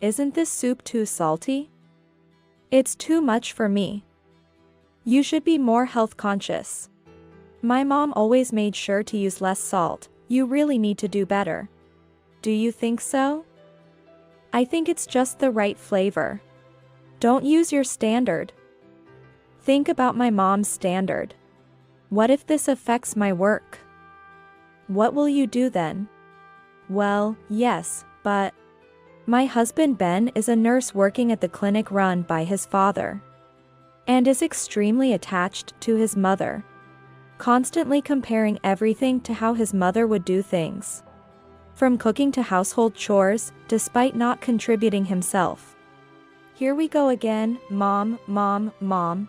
Isn't this soup too salty? It's too much for me. You should be more health conscious. My mom always made sure to use less salt. You really need to do better. Do you think so? I think it's just the right flavor. Don't use your standard. Think about my mom's standard. What if this affects my work? What will you do then? Well, yes, but my husband Ben is a nurse working at the clinic run by his father, and is extremely attached to his mother, constantly comparing everything to how his mother would do things, from cooking to household chores, despite not contributing himself. Here we go again, mom, mom, mom.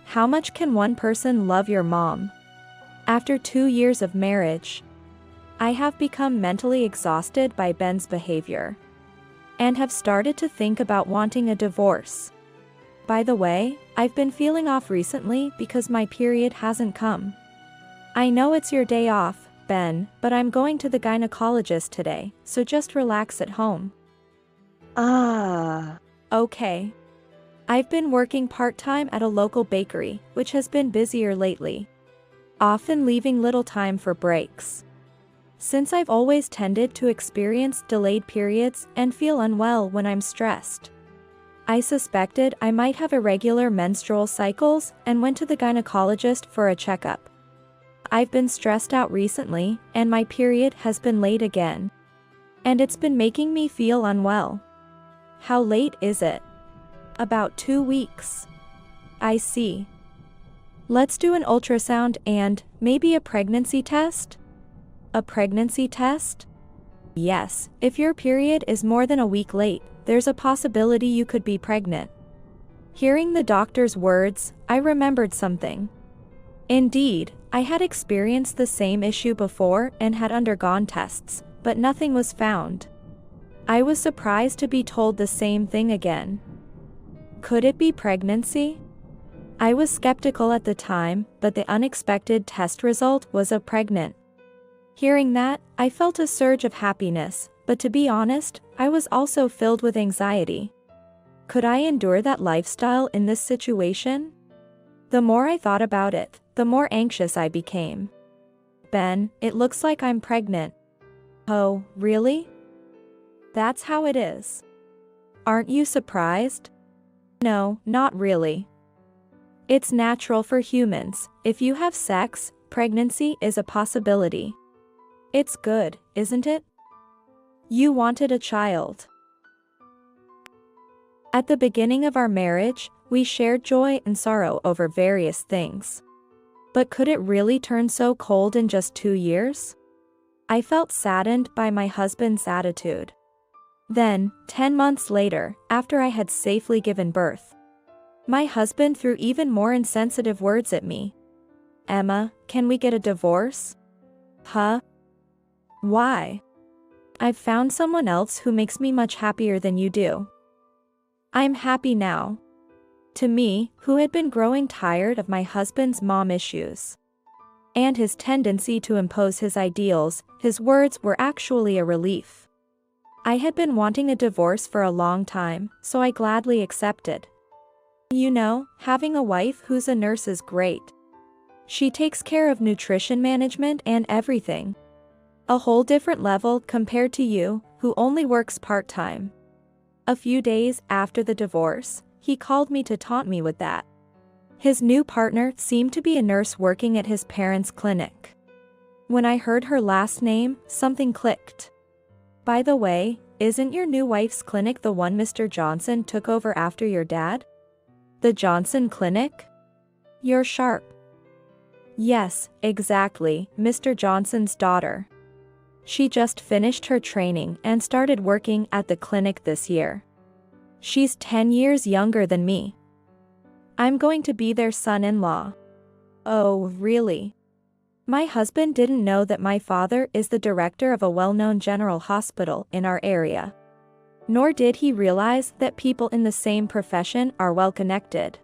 How much can one person love your mom? After 2 years of marriage, I have become mentally exhausted by Ben's behavior, and have started to think about wanting a divorce. By the way, I've been feeling off recently because my period hasn't come. I know it's your day off, Ben, but I'm going to the gynecologist today, so just relax at home. Okay. I've been working part-time at a local bakery, which has been busier lately, often leaving little time for breaks. Since I've always tended to experience delayed periods and feel unwell when I'm stressed, I suspected I might have irregular menstrual cycles and went to the gynecologist for a checkup. I've been stressed out recently, and my period has been late again, and it's been making me feel unwell. How late is it? About 2 weeks. I see. Let's do an ultrasound and maybe a pregnancy test? A pregnancy test? Yes, if your period is more than a week late, there's a possibility you could be pregnant. Hearing the doctor's words, I remembered something. Indeed, I had experienced the same issue before and had undergone tests, but nothing was found. I was surprised to be told the same thing again. Could it be pregnancy? I was skeptical at the time, but the unexpected test result was a pregnant. Hearing that, I felt a surge of happiness, but to be honest, I was also filled with anxiety. Could I endure that lifestyle in this situation? The more I thought about it, the more anxious I became. Ben, it looks like I'm pregnant. Oh, really? That's how it is. Aren't you surprised? No, not really. It's natural for humans. If you have sex, pregnancy is a possibility. It's good, isn't it? You wanted a child. At the beginning of our marriage, we shared joy and sorrow over various things. But could it really turn so cold in just 2 years? I felt saddened by my husband's attitude. Then, 10 months later, after I had safely given birth, my husband threw even more insensitive words at me. Emma, can we get a divorce? Huh? Why? I've found someone else who makes me much happier than you do. I'm happy now. To me, who had been growing tired of my husband's mom issues and his tendency to impose his ideals, his words were actually a relief. I had been wanting a divorce for a long time, so I gladly accepted. You know, having a wife who's a nurse is great. She takes care of nutrition management and everything. A whole different level compared to you, who only works part-time. A few days after the divorce, he called me to taunt me with that. His new partner seemed to be a nurse working at his parents' clinic. When I heard her last name, something clicked. By the way, isn't your new wife's clinic the one Mr. Johnson took over after your dad? The Johnson Clinic? You're sharp. Yes, exactly, Mr. Johnson's daughter. She just finished her training and started working at the clinic this year. She's 10 years younger than me. I'm going to be their son-in-law. Oh, really? My husband didn't know that my father is the director of a well-known general hospital in our area. Nor did he realize that people in the same profession are well-connected.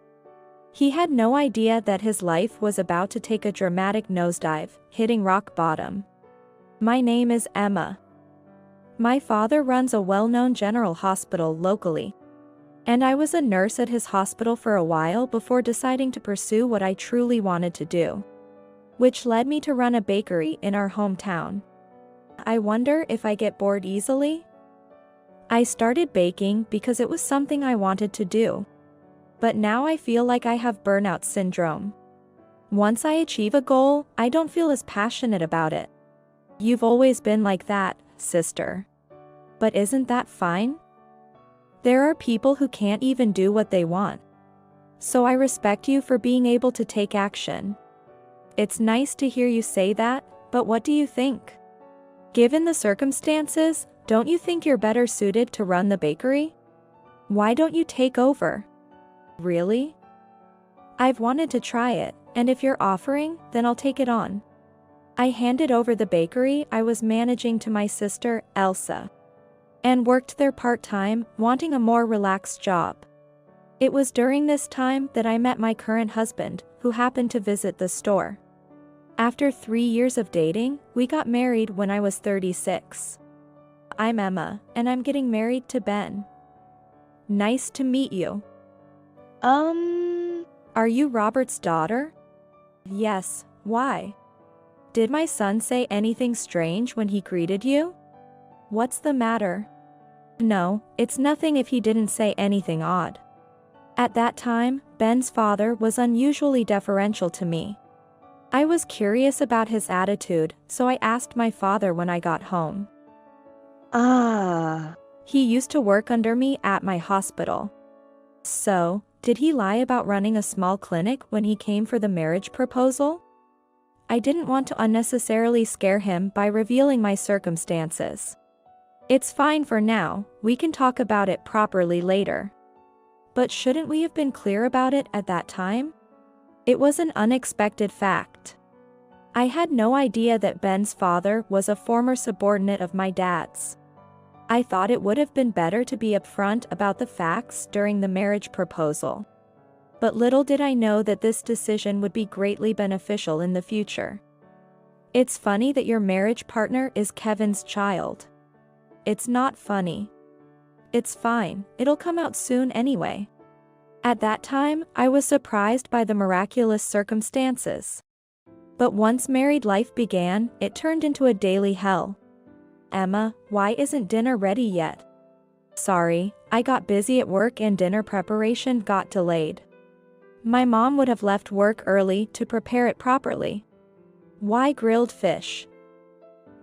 He had no idea that his life was about to take a dramatic nosedive, hitting rock bottom. My name is Emma. My father runs a well-known general hospital locally, and I was a nurse at his hospital for a while before deciding to pursue what I truly wanted to do, which led me to run a bakery in our hometown. I wonder if I get bored easily? I started baking because it was something I wanted to do, but now I feel like I have burnout syndrome. Once I achieve a goal, I don't feel as passionate about it. You've always been like that, sister. But isn't that fine? There are people who can't even do what they want. So I respect you for being able to take action. It's nice to hear you say that, but what do you think? Given the circumstances, don't you think you're better suited to run the bakery? Why don't you take over? Really? I've wanted to try it, and if you're offering, then I'll take it on. I handed over the bakery I was managing to my sister, Elsa, and worked there part-time, wanting a more relaxed job. It was during this time that I met my current husband, who happened to visit the store. After 3 years of dating, we got married when I was 36. I'm Emma, and I'm getting married to Ben. Nice to meet you. Are you Robert's daughter? Yes, why? Did my son say anything strange when he greeted you? What's the matter? No, it's nothing if he didn't say anything odd. At that time, Ben's father was unusually deferential to me. I was curious about his attitude, so I asked my father when I got home. He used to work under me at my hospital. So, did he lie about running a small clinic when he came for the marriage proposal? I didn't want to unnecessarily scare him by revealing my circumstances. It's fine for now, we can talk about it properly later. But shouldn't we have been clear about it at that time? It was an unexpected fact. I had no idea that Ben's father was a former subordinate of my dad's. I thought it would have been better to be upfront about the facts during the marriage proposal. But little did I know that this decision would be greatly beneficial in the future. It's funny that your marriage partner is Kevin's child. It's not funny. It's fine, it'll come out soon anyway. At that time, I was surprised by the miraculous circumstances. But once married life began, it turned into a daily hell. Emma, why isn't dinner ready yet? Sorry, I got busy at work and dinner preparation got delayed. My mom would have left work early to prepare it properly. Why grilled fish?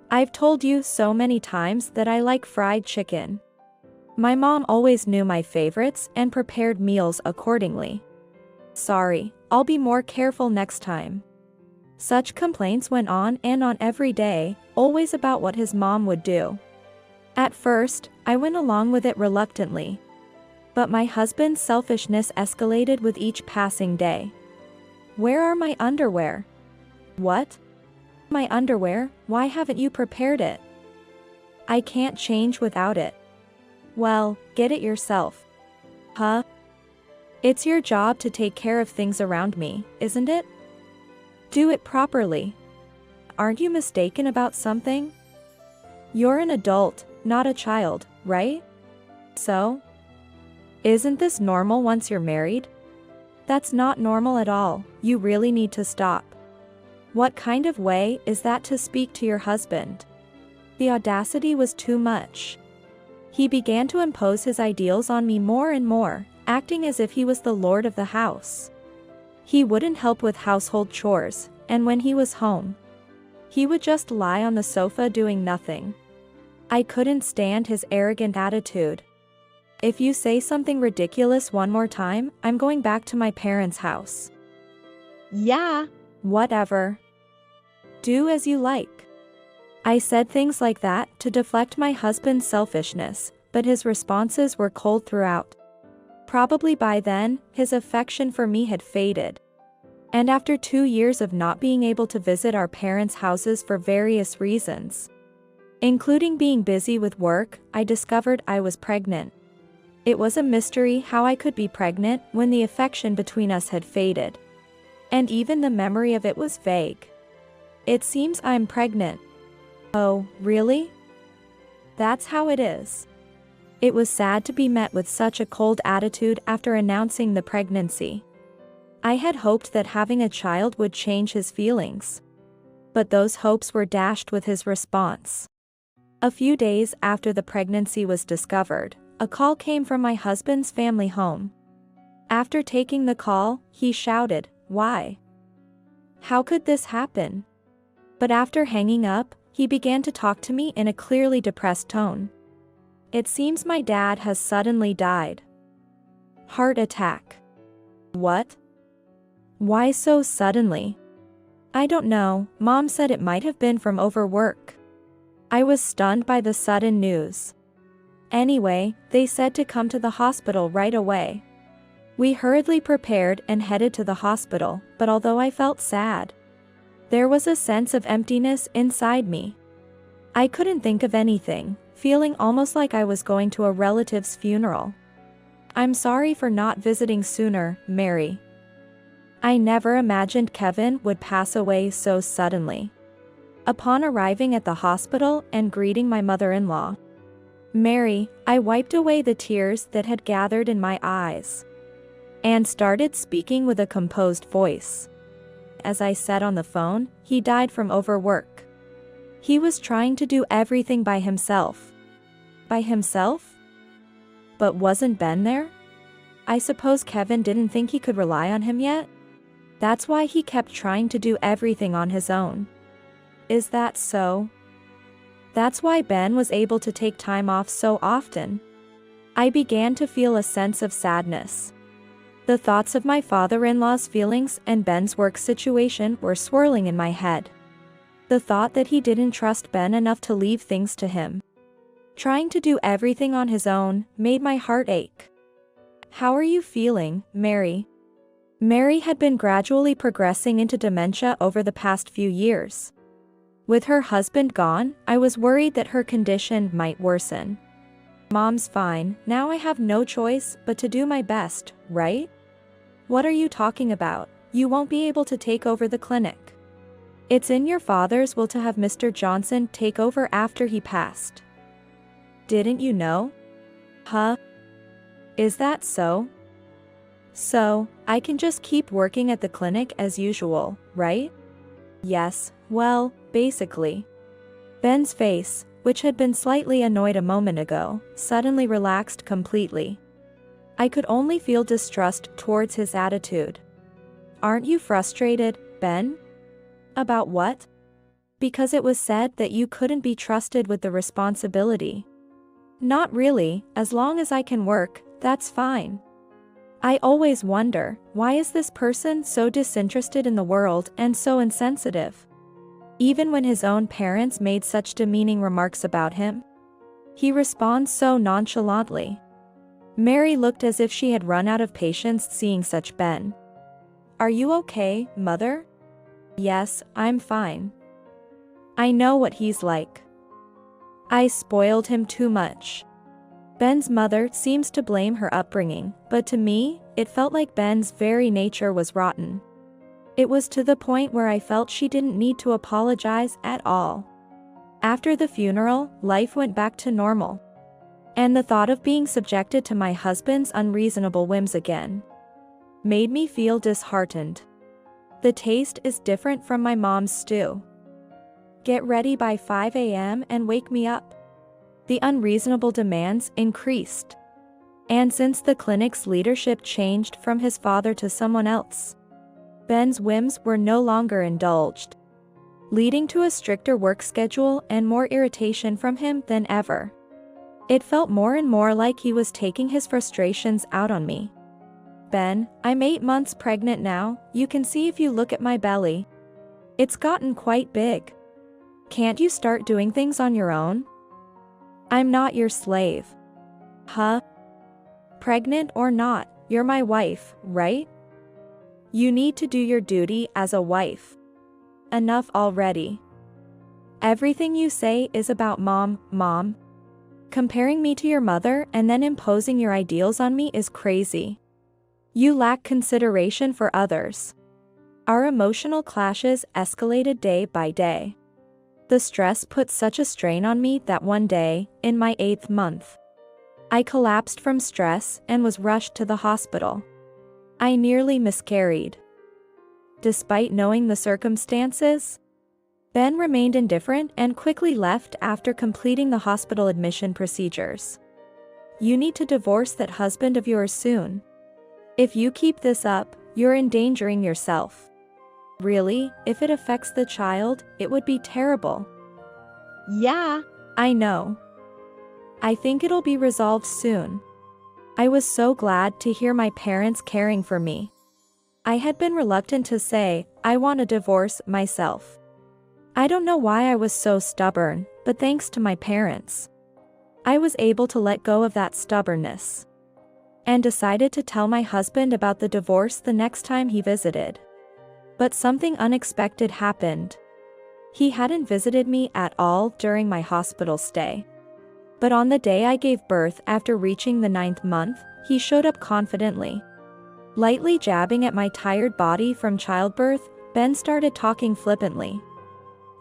I've told you so many times that I like fried chicken. My mom always knew my favorites and prepared meals accordingly. Sorry, I'll be more careful next time. Such complaints went on and on every day, always about what his mom would do. At first, I went along with it reluctantly. But my husband's selfishness escalated with each passing day. Where are my underwear? What? My underwear, why haven't you prepared it? I can't change without it. Well, get it yourself. Huh? It's your job to take care of things around me, isn't it? Do it properly. Aren't you mistaken about something? You're an adult, not a child, right? So? Isn't this normal once you're married? That's not normal at all, you really need to stop. What kind of way is that to speak to your husband? The audacity was too much. He began to impose his ideals on me more and more, acting as if he was the lord of the house. He wouldn't help with household chores, and when he was home, he would just lie on the sofa doing nothing. I couldn't stand his arrogant attitude. If you say something ridiculous one more time, I'm going back to my parents' house. Yeah, whatever. Do as you like. I said things like that to deflect my husband's selfishness, but his responses were cold throughout. Probably by then, his affection for me had faded. And after 2 years of not being able to visit our parents' houses for various reasons, including being busy with work, I discovered I was pregnant. It was a mystery how I could be pregnant when the affection between us had faded. And even the memory of it was vague. It seems I'm pregnant. Oh, really? That's how it is. It was sad to be met with such a cold attitude after announcing the pregnancy. I had hoped that having a child would change his feelings. But those hopes were dashed with his response. A few days after the pregnancy was discovered, a call came from my husband's family home. After taking the call, he shouted, "Why? How could this happen?" But after hanging up, he began to talk to me in a clearly depressed tone. "It seems my dad has suddenly died. Heart attack." What? Why so suddenly? I don't know, Mom said it might have been from overwork. I was stunned by the sudden news. Anyway, they said to come to the hospital right away. We hurriedly prepared and headed to the hospital, but although I felt sad, there was a sense of emptiness inside me. I couldn't think of anything, feeling almost like I was going to a relative's funeral. "I'm sorry for not visiting sooner, Mary. I never imagined Kevin would pass away so suddenly." Upon arriving at the hospital and greeting my mother-in-law, Mary, I wiped away the tears that had gathered in my eyes and started speaking with a composed voice. As I said on the phone, he died from overwork. He was trying to do everything by himself. By himself? But wasn't Ben there? I suppose Kevin didn't think he could rely on him yet? That's why he kept trying to do everything on his own. Is that so? That's why Ben was able to take time off so often. I began to feel a sense of sadness. The thoughts of my father-in-law's feelings and Ben's work situation were swirling in my head. The thought that he didn't trust Ben enough to leave things to him, trying to do everything on his own, made my heart ache. "How are you feeling, Mary?" Mary had been gradually progressing into dementia over the past few years. With her husband gone, I was worried that her condition might worsen. "Mom's fine, now I have no choice but to do my best, right?" "What are you talking about? You won't be able to take over the clinic. It's in your father's will to have Mr. Johnson take over after he passed. Didn't you know?" "Huh? Is that so? So, I can just keep working at the clinic as usual, right?" "Yes, well, basically." Ben's face, which had been slightly annoyed a moment ago, suddenly relaxed completely. I could only feel distrust towards his attitude. "Aren't you frustrated, Ben?" "About what?" "Because it was said that you couldn't be trusted with the responsibility." "Not really, as long as I can work, that's fine. I always wonder, why is this person so disinterested in the world and so insensitive? Even when his own parents made such demeaning remarks about him, he responds so nonchalantly." Mary looked as if she had run out of patience seeing such Ben. "Are you okay, Mother?" "Yes, I'm fine. I know what he's like. I spoiled him too much." Ben's mother seems to blame her upbringing, but to me, it felt like Ben's very nature was rotten. It was to the point where I felt she didn't need to apologize at all. After the funeral, life went back to normal. And the thought of being subjected to my husband's unreasonable whims again made me feel disheartened. The taste is different from my mom's stew. "Get ready by 5 a.m. and wake me up." The unreasonable demands increased. And since the clinic's leadership changed from his father to someone else, Ben's whims were no longer indulged, leading to a stricter work schedule and more irritation from him than ever. It felt more and more like he was taking his frustrations out on me. "Ben, I'm 8 months pregnant now, you can see if you look at my belly. It's gotten quite big. Can't you start doing things on your own? I'm not your slave." "Huh? Pregnant or not, you're my wife, right? You need to do your duty as a wife. Enough already. Everything you say is about Mom. Comparing me to your mother and then imposing your ideals on me is crazy. You lack consideration for others." Our emotional clashes escalated day by day. The stress put such a strain on me that one day, in my 8th month, I collapsed from stress and was rushed to the hospital. I nearly miscarried. Despite knowing the circumstances, Ben remained indifferent and quickly left after completing the hospital admission procedures. You need to divorce that husband of yours soon. If you keep this up, you're endangering yourself. Really, if it affects the child, it would be terrible. Yeah, I know. I think it'll be resolved soon. I was so glad to hear my parents caring for me. I had been reluctant to say, I want a divorce myself. I don't know why I was so stubborn, but thanks to my parents, I was able to let go of that stubbornness and decided to tell my husband about the divorce the next time he visited. But something unexpected happened. He hadn't visited me at all during my hospital stay. But on the day I gave birth after reaching the 9th month, he showed up confidently. Lightly jabbing at my tired body from childbirth, Ben started talking flippantly.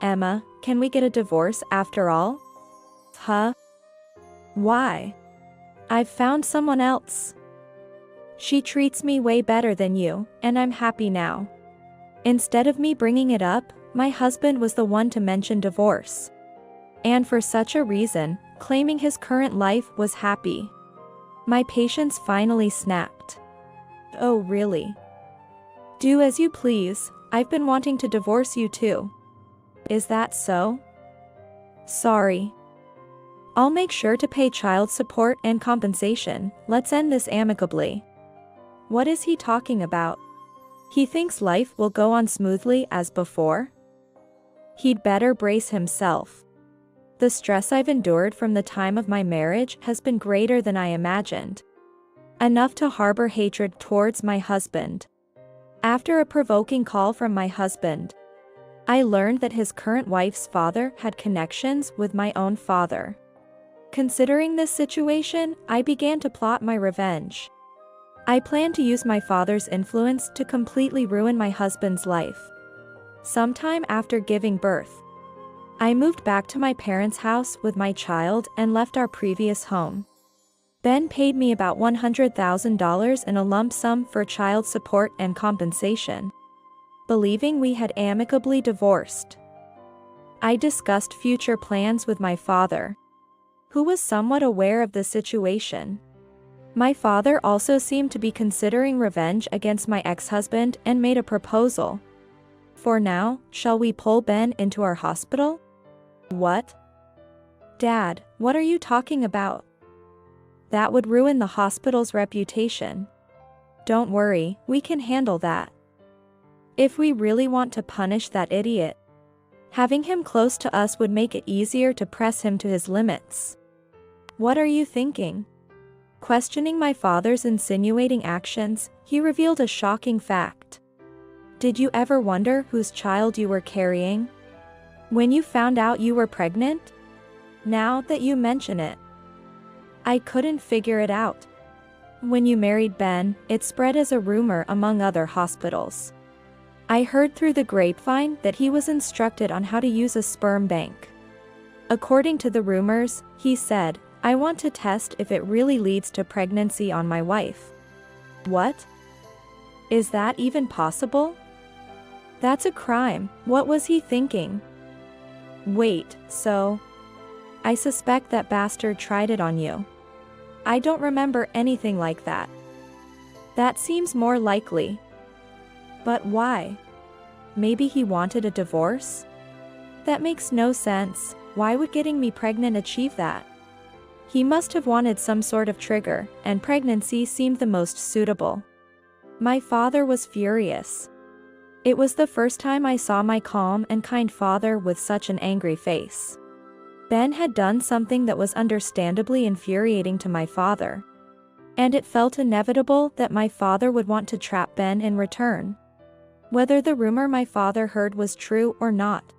Emma, can we get a divorce after all? Huh? Why? I've found someone else. She treats me way better than you, and I'm happy now. Instead of me bringing it up, my husband was the one to mention divorce. And for such a reason, claiming his current life was happy. My patience finally snapped. Oh really? Do as you please, I've been wanting to divorce you too. Is that so? Sorry. I'll make sure to pay child support and compensation, let's end this amicably. What is he talking about? He thinks life will go on smoothly as before? He'd better brace himself. The stress I've endured from the time of my marriage has been greater than I imagined. Enough to harbor hatred towards my husband. After a provoking call from my husband, I learned that his current wife's father had connections with my own father. Considering this situation, I began to plot my revenge. I planned to use my father's influence to completely ruin my husband's life. Sometime after giving birth, I moved back to my parents' house with my child and left our previous home. Ben paid me about $100,000 in a lump sum for child support and compensation, believing we had amicably divorced. I discussed future plans with my father, who was somewhat aware of the situation. My father also seemed to be considering revenge against my ex-husband and made a proposal. For now, shall we pull Ben into our hospital? What? Dad, what are you talking about? That would ruin the hospital's reputation. Don't worry, we can handle that. If we really want to punish that idiot, having him close to us would make it easier to press him to his limits. What are you thinking? Questioning my father's insinuating actions, he revealed a shocking fact. Did you ever wonder whose child you were carrying when you found out you were pregnant? Now that you mention it, I couldn't figure it out. When you married Ben, it spread as a rumor among other hospitals. I heard through the grapevine that he was instructed on how to use a sperm bank. According to the rumors, he said, I want to test if it really leads to pregnancy on my wife. What? Is that even possible? That's a crime. What was he thinking? Wait, so? I suspect that bastard tried it on you. I don't remember anything like that. That seems more likely. But why? Maybe he wanted a divorce? That makes no sense. Why would getting me pregnant achieve that? He must have wanted some sort of trigger, and pregnancy seemed the most suitable. My father was furious. It was the first time I saw my calm and kind father with such an angry face. Ben had done something that was understandably infuriating to my father, and it felt inevitable that my father would want to trap Ben in return. Whether the rumor my father heard was true or not,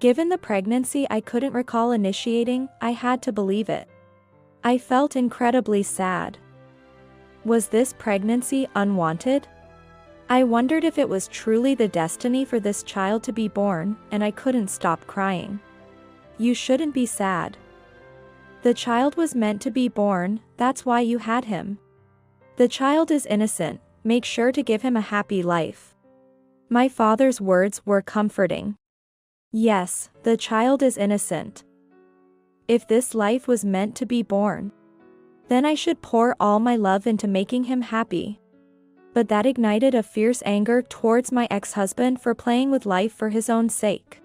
given the pregnancy I couldn't recall initiating, I had to believe it. I felt incredibly sad. Was this pregnancy unwanted? I wondered if it was truly the destiny for this child to be born, and I couldn't stop crying. you shouldn't be sad. The child was meant to be born, that's why you had him. The child is innocent, make sure to give him a happy life. My father's words were comforting. Yes, the child is innocent. If this life was meant to be born, then I should pour all my love into making him happy. But that ignited a fierce anger towards my ex-husband for playing with life for his own sake.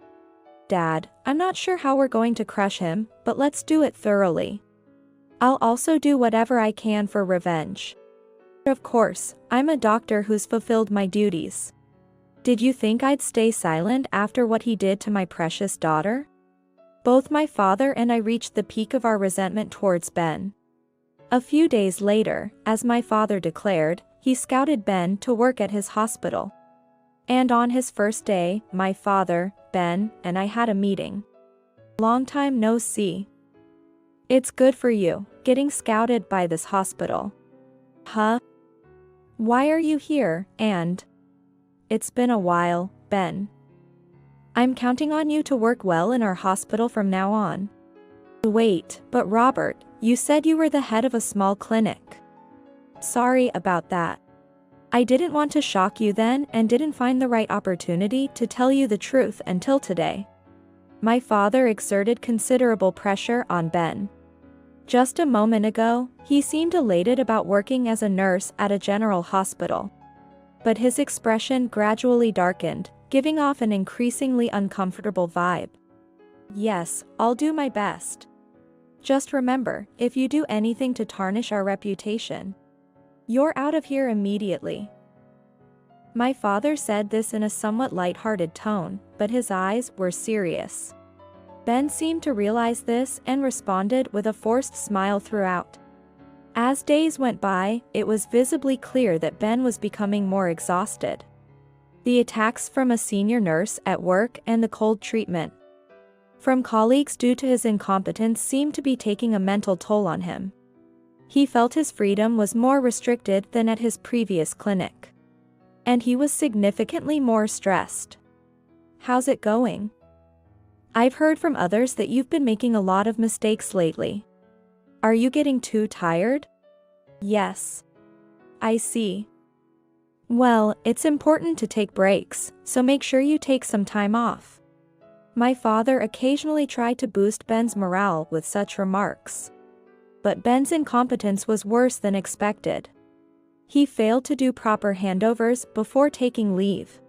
Dad, I'm not sure how we're going to crush him, but let's do it thoroughly. I'll also do whatever I can for revenge. Of course, I'm a doctor who's fulfilled my duties. Did you think I'd stay silent after what he did to my precious daughter? Both my father and I reached the peak of our resentment towards Ben. A few days later, as my father declared, he scouted Ben to work at his hospital. And on his first day, my father, Ben, and I had a meeting. Long time no see. It's good for you, getting scouted by this hospital. Huh? Why are you here, and? It's been a while, Ben. I'm counting on you to work well in our hospital from now on. Wait, but Robert, you said you were the head of a small clinic. Sorry about that. I didn't want to shock you then and didn't find the right opportunity to tell you the truth until today. My father exerted considerable pressure on Ben. Just a moment ago, he seemed elated about working as a nurse at a general hospital. But his expression gradually darkened, giving off an increasingly uncomfortable vibe. Yes, I'll do my best. Just remember, if you do anything to tarnish our reputation, you're out of here immediately. My father said this in a somewhat light-hearted tone, but his eyes were serious. Ben seemed to realize this and responded with a forced smile throughout. As days went by, it was visibly clear that Ben was becoming more exhausted. The attacks from a senior nurse at work and the cold treatment from colleagues due to his incompetence seemed to be taking a mental toll on him. He felt his freedom was more restricted than at his previous clinic. And he was significantly more stressed. How's it going? I've heard from others that you've been making a lot of mistakes lately. Are you getting too tired? Yes. I see. Well, it's important to take breaks, so make sure you take some time off. My father occasionally tried to boost Ben's morale with such remarks. But Ben's incompetence was worse than expected. He failed to do proper handovers before taking leave,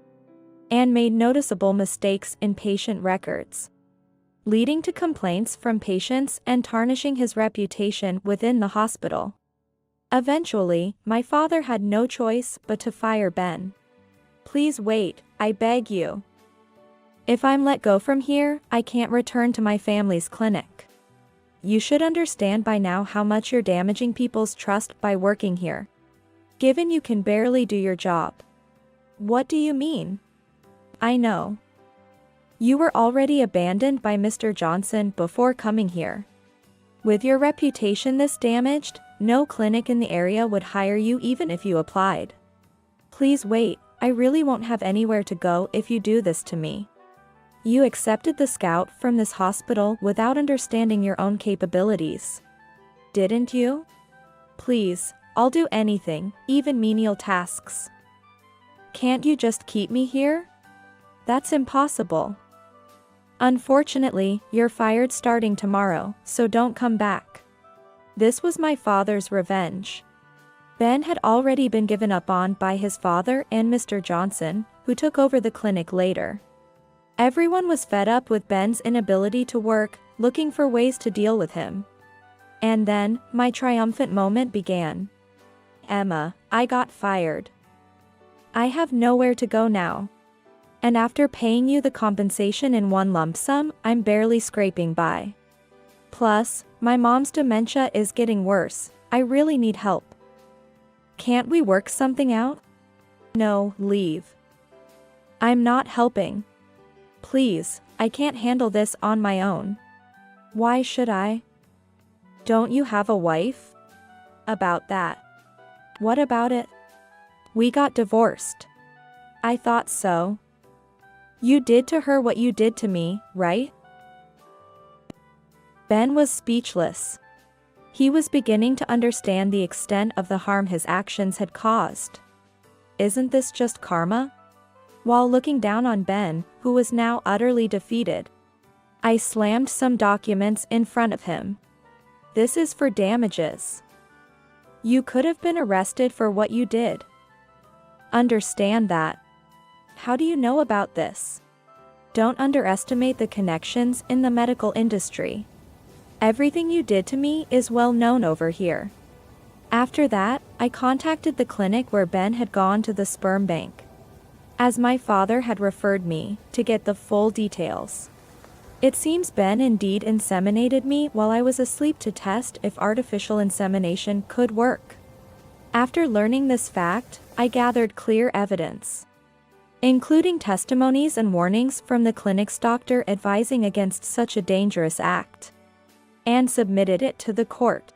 and made noticeable mistakes in patient records, leading to complaints from patients and tarnishing his reputation within the hospital. Eventually, my father had no choice but to fire Ben. Please wait, I beg you. If I'm let go from here, I can't return to my family's clinic. You should understand by now how much you're damaging people's trust by working here, given you can barely do your job. What do you mean? I know. You were already abandoned by Mr. Johnson before coming here. With your reputation this damaged, no clinic in the area would hire you even if you applied. Please wait, I really won't have anywhere to go if you do this to me. You accepted the scout from this hospital without understanding your own capabilities. Didn't you? Please, I'll do anything, even menial tasks. Can't you just keep me here? That's impossible. Unfortunately, you're fired starting tomorrow, so don't come back. This was my father's revenge. Ben had already been given up on by his father and Mr. Johnson, who took over the clinic later. Everyone was fed up with Ben's inability to work, looking for ways to deal with him. And then, my triumphant moment began. Emma, I got fired. I have nowhere to go now. And after paying you the compensation in one lump sum, I'm barely scraping by. Plus, my mom's dementia is getting worse, I really need help. Can't we work something out? No, leave. I'm not helping. Please, I can't handle this on my own. Why should I? Don't you have a wife? About that. What about it? We got divorced. I thought so. You did to her what you did to me, right? Ben was speechless. He was beginning to understand the extent of the harm his actions had caused. Isn't this just karma? While looking down on Ben, who was now utterly defeated, I slammed some documents in front of him. This is for damages. You could have been arrested for what you did. Understand that. How do you know about this? Don't underestimate the connections in the medical industry. Everything you did to me is well known over here. After that, I contacted the clinic where Ben had gone to the sperm bank, as my father had referred me, to get the full details. It seems Ben indeed inseminated me while I was asleep to test if artificial insemination could work. After learning this fact, I gathered clear evidence, including testimonies and warnings from the clinic's doctor advising against such a dangerous act, and submitted it to the court.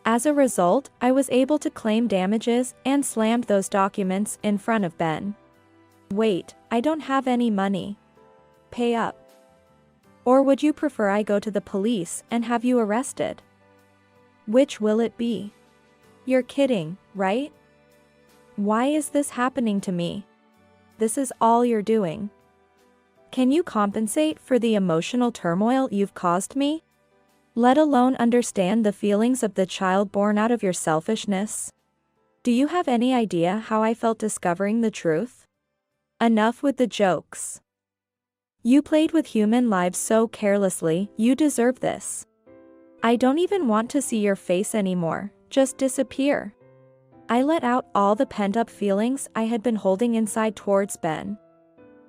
As a result, I was able to claim damages and slammed those documents in front of Ben. Wait, I don't have any money. Pay up. Or would you prefer I go to the police and have you arrested? Which will it be? You're kidding, right? Why is this happening to me? This is all you're doing. Can you compensate for the emotional turmoil you've caused me? Let alone understand the feelings of the child born out of your selfishness? Do you have any idea how I felt discovering the truth? Enough with the jokes. You played with human lives so carelessly, you deserve this. I don't even want to see your face anymore, just disappear. I let out all the pent-up feelings I had been holding inside towards Ben.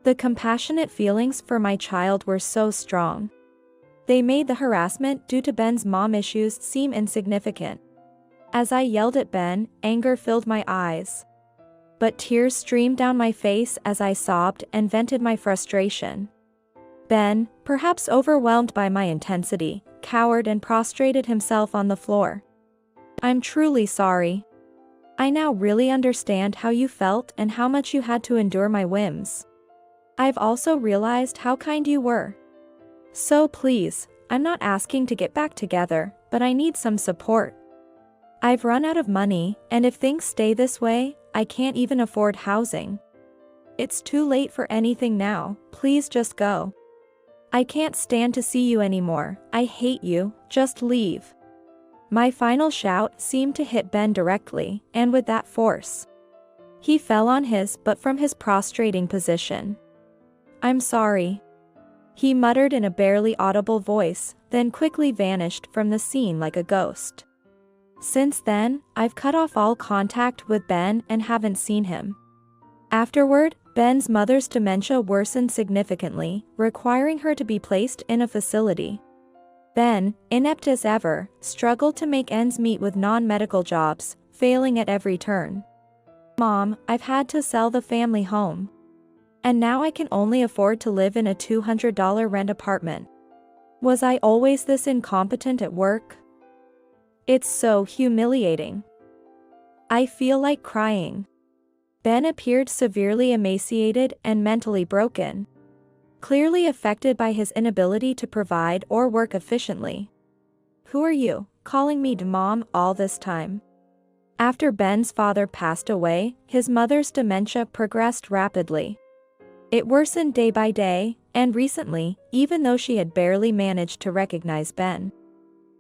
The compassionate feelings for my child were so strong. They made the harassment due to Ben's mom issues seem insignificant. As I yelled at Ben, anger filled my eyes. But tears streamed down my face as I sobbed and vented my frustration. Ben, perhaps overwhelmed by my intensity, cowered and prostrated himself on the floor. I'm truly sorry. I now really understand how you felt and how much you had to endure my whims. I've also realized how kind you were. So please, I'm not asking to get back together, but I need some support. I've run out of money, and if things stay this way, I can't even afford housing. It's too late for anything now, please just go. I can't stand to see you anymore, I hate you, just leave. My final shout seemed to hit Ben directly, and with that force. He fell on his butt from his prostrating position. I'm sorry. He muttered in a barely audible voice, then quickly vanished from the scene like a ghost. Since then, I've cut off all contact with Ben and haven't seen him. Afterward, Ben's mother's dementia worsened significantly, requiring her to be placed in a facility. Ben, inept as ever, struggled to make ends meet with non-medical jobs, failing at every turn. Mom, I've had to sell the family home. And now I can only afford to live in a $200 rent apartment. Was I always this incompetent at work? It's so humiliating. I feel like crying. Ben appeared severely emaciated and mentally broken, clearly affected by his inability to provide or work efficiently. Who are you, calling me Mom all this time? After Ben's father passed away, his mother's dementia progressed rapidly. It worsened day by day, and recently, even though she had barely managed to recognize Ben,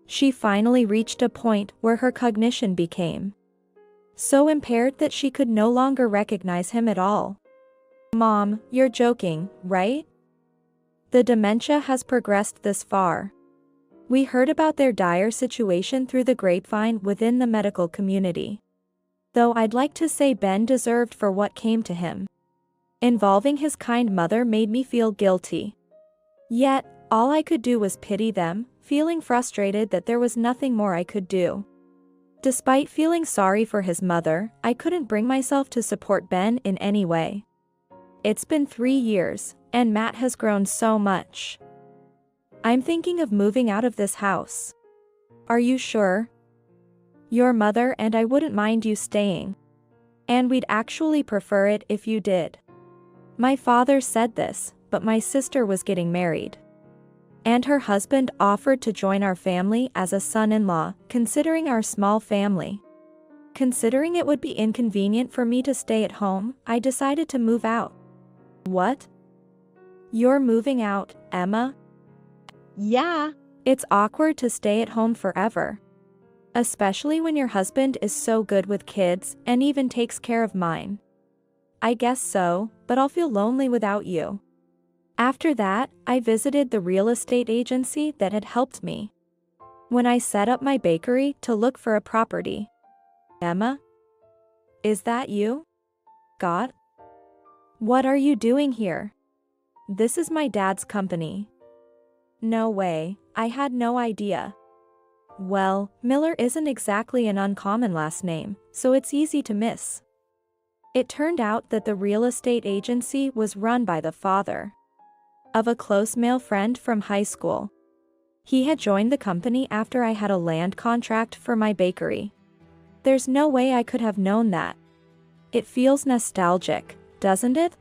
she finally reached a point where her cognition became so impaired that she could no longer recognize him at all. Mom, you're joking, right? The dementia has progressed this far. We heard about their dire situation through the grapevine within the medical community. Though I'd like to say Ben deserved for what came to him. Involving his kind mother made me feel guilty. Yet, all I could do was pity them, feeling frustrated that there was nothing more I could do. Despite feeling sorry for his mother, I couldn't bring myself to support Ben in any way. It's been 3 years, and Matt has grown so much. I'm thinking of moving out of this house. Are you sure? Your mother and I wouldn't mind you staying. And we'd actually prefer it if you did. My father said this, but my sister was getting married. And her husband offered to join our family as a son-in-law, considering our small family. Considering it would be inconvenient for me to stay at home, I decided to move out. What? You're moving out, Emma? Yeah. It's awkward to stay at home forever. Especially when your husband is so good with kids and even takes care of mine. I guess so, but I'll feel lonely without you. After that, I visited the real estate agency that had helped me when I set up my bakery to look for a property. Emma? Is that you? God? What are you doing here? This is my dad's company. No way, I had no idea. Well, Miller isn't exactly an uncommon last name, so it's easy to miss. It turned out that the real estate agency was run by the father of a close male friend from high school. He had joined the company after I had a land contract for my bakery. There's no way I could have known that. It feels nostalgic, doesn't it?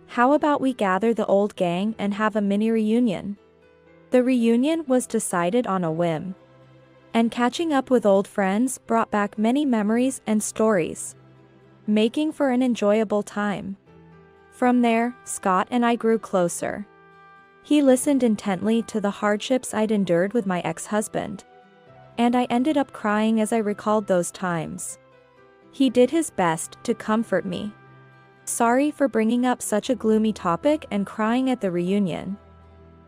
How about we gather the old gang and have a mini reunion? The reunion was decided on a whim. And catching up with old friends brought back many memories and stories, making for an enjoyable time. From there, Scott and I grew closer. He listened intently to the hardships I'd endured with my ex-husband. And I ended up crying as I recalled those times. He did his best to comfort me. Sorry for bringing up such a gloomy topic and crying at the reunion.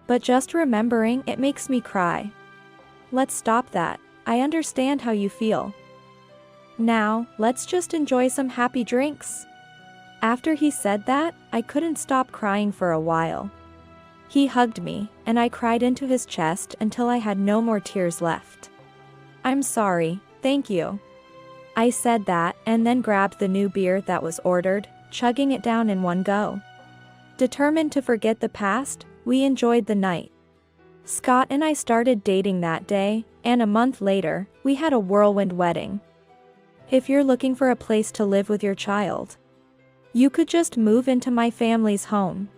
But just remembering it makes me cry. Let's stop that. I understand how you feel. Now, let's just enjoy some happy drinks. After he said that, I couldn't stop crying for a while. He hugged me, and I cried into his chest until I had no more tears left. I'm sorry, thank you. I said that and then grabbed the new beer that was ordered, chugging it down in one go. Determined to forget the past, we enjoyed the night. Scott and I started dating that day, and a month later, we had a whirlwind wedding. If you're looking for a place to live with your child, you could just move into my family's home.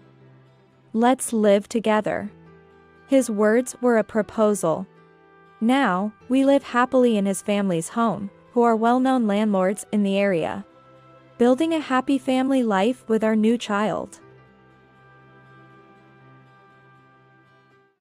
Let's live together. His words were a proposal. Now, we live happily in his family's home, who are well-known landlords in the area. Building a happy family life with our new child.